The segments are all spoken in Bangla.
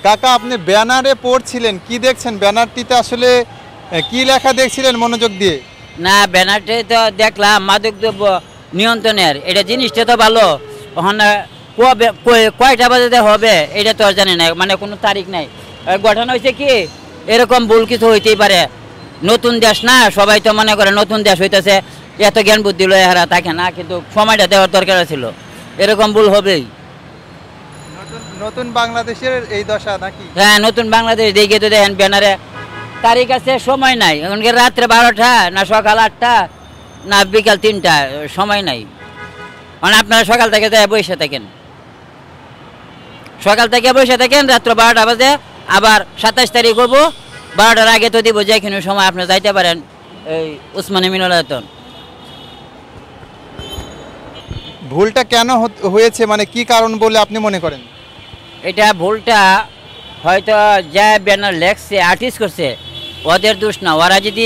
কাকা আপনি ব্যানারে পড়ছিলেন, কি দেখছেন ব্যানারটিতে আসলে কি লেখা দেখছিলেন মনোযোগ দিয়ে? না, ব্যানারটা তো দেখলাম মাদকদ্রব্য নিয়ন্ত্রণের, এটা জিনিসটা তো ভালো। ওখানে কয়টা বাজে হবে এটা তো আর জানি না, মানে কোনো তারিখ নাই। গঠন হয়েছে কি এরকম ভুল কিছু হইতেই পারে, নতুন দেশ না, সবাই তো মনে করে নতুন দেশ হইতেছে, এত জ্ঞান বুদ্ধি লয়ে হারা থাকে না, কিন্তু সময়টা দেওয়ার দরকার ছিল, এরকম ভুল হবেই। নতুন বাংলাদেশের এই দশা নাকি? হ্যাঁ, নতুন বাংলাদেশ দেখে তো দেখেন ব্যানারে তারিখ আছে, সময় নাই। এখনকার রাত্রে 12টা না সকাল 8টা না বিকাল 3টা, সময় নাই। মানে আপনারা সকাল থেকে বসে থাকেন, সকাল থেকে বসে থাকেন, রাত্র 12টা বাজে আবার 27 তারিখ হবো, 12টার আগে তো দিব, যেখানে সময় আপনি যাইতে পারেন এই উসমানী মিলনায়তন। ভুলটা কেন হয়েছে, মানে কি কারণ বলে আপনি মনে করেন? এটা ভুলটা হয়তো যা ব্যানার লেখছে, আর্টিস্ট করছে, ওদের দোষ না। ওরা যদি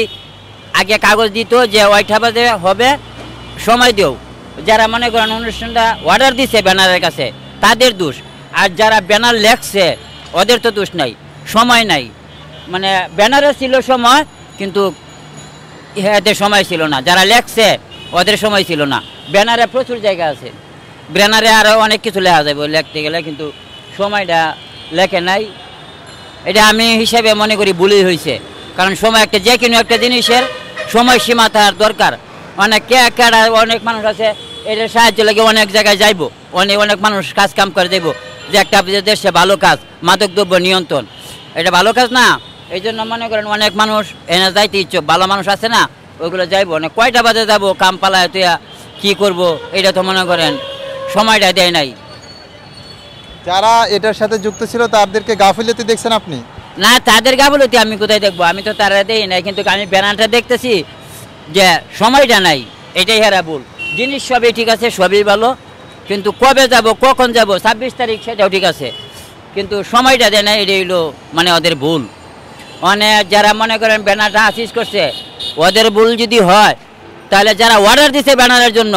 আগে কাগজ দিত যে ওইটা বাজে হবে, সময় দেও, যারা মনে করেন অনুষ্ঠানটা অর্ডার দিছে ব্যানারের কাছে তাদের দোষ। আর যারা ব্যানার লেখছে ওদের তো দোষ নাই, সময় নাই। মানে ব্যানারে ছিল সময়, কিন্তু এদের সময় ছিল না। যারা লেখছে ওদের সময় ছিল না। ব্যানারে প্রচুর জায়গা আছে, ব্যানারে আরও অনেক কিছু লেখা যাবে লিখতে গেলে, কিন্তু সময়টা লেখে নাই। এটা আমি হিসাবে মনে করি ভুলই হয়েছে, কারণ সময় একটা যে কোনো একটা জিনিসের সময়সীমা তার দরকার। অনেক মানুষ আছে এটার সাহায্য লাগে অনেক জায়গায় যাইব, অনেক মানুষ কাজ কাম করে দেব, যে একটা দেশে ভালো কাজ মাদকদ্রব্য নিয়ন্ত্রণ, এটা ভালো কাজ না। এই জন্য মনে করেন অনেক মানুষ এনে যাইতে ইচ্ছুক, ভালো মানুষ আছে না, ওইগুলো যাইব। অনেক কয়টা বাজে যাবো, কাম পালায় তুই কী করবো, এটা তো মনে করেন সময়টা দেয় নাই। যারা এটার সাথে যুক্ত ছিল তাদেরকে গাফিলতি দেখছেন আপনি? না, তাদের গাফিলতি আমি কোথায় দেখবো, আমি তো তারা দেই নাই, কিন্তু আমি ব্যানারটা দেখতেছি যে সময়টা নাই, এটাই হেরা ভুল। জিনিস সবই ঠিক আছে, সবই ভালো, কিন্তু কবে যাব, কখন যাব, 26 তারিখ সেটাও ঠিক আছে, কিন্তু সময়টা দেয় না, এটাই হলো মানে ওদের ভুল। যারা মনে করেন ব্যানারটা আসিস করছে ওদের ভুল যদি হয়, তাহলে যারা অর্ডার দিছে ব্যানারের জন্য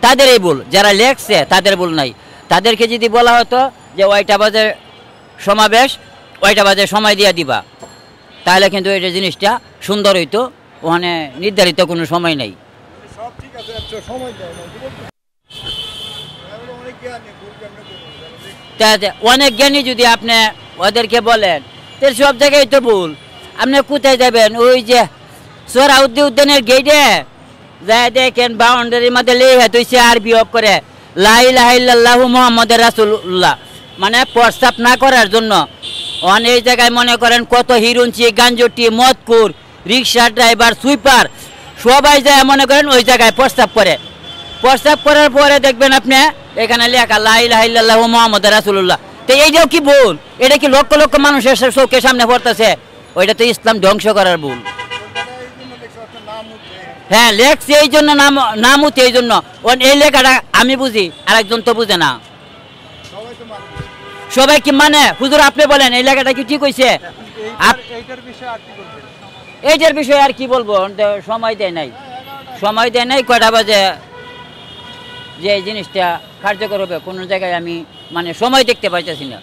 তাদেরই ভুল, যারা লেখছে তাদের ভুল নাই। তাদেরকে যদি বলা হতো যে ওইটা বাজে সমাবেশ, ওইটা বাজে সময় দিয়ে দিবা, তাহলে কিন্তু এটা জিনিসটা সুন্দর হইতো। ওখানে নির্ধারিত কোনো সময় নেই। অনেক জ্ঞানী যদি আপনি ওদেরকে বলেন, তাহলে সব জায়গায় তো ভুল। আপনি কোথায় যাবেন, ওই যে সোহরাওয়ার্দী উদ্যানের গেটে যাই দেখেন বাউন্ডারির মধ্যে লেখা তুইছে আরবি অফ করে লা ইলাহা ইল্লাল্লাহু মুহাম্মাদুর রাসূলুল্লাহ, মানে প্রস্তাব না করার জন্য। এই জায়গায় মনে করেন কত হিরুঞ্চি, গাঞ্জটি, মদকুর, রিক্সা ড্রাইভার, সুইপার সবাই যায় মনে করেন ওই জায়গায় প্রস্তাব করে। প্রস্তাব করার পরে দেখবেন আপনি এখানে লেখা লা ইলাহা ইল্লাল্লাহু মুহাম্মাদুর রাসূলুল্লাহ। তো এইটাও কি ভুল? এটা কি লক্ষ লক্ষ মানুষের চোখের সামনে পড়তেছে? ওইটা তো ইসলাম ধ্বংস করার ভুল। হ্যাঁ, লেখছে এই জন্য, নাম উঠে এই জন্য। এই লেখাটা আমি বুঝি, আরেকজন তো বুঝে না। সবাই কি মানে? হুজুর আপনি বলেন এই লেখাটা কি ঠিক হয়েছে? এইটার বিষয়ে আর কি বলবো, সময় দেয় নাই, সময় দেয় নাই। কয়টা বাজে যে এই জিনিসটা কার্যকর হবে কোনো জায়গায় আমি মানে সময় দেখতে পাইতেছি না।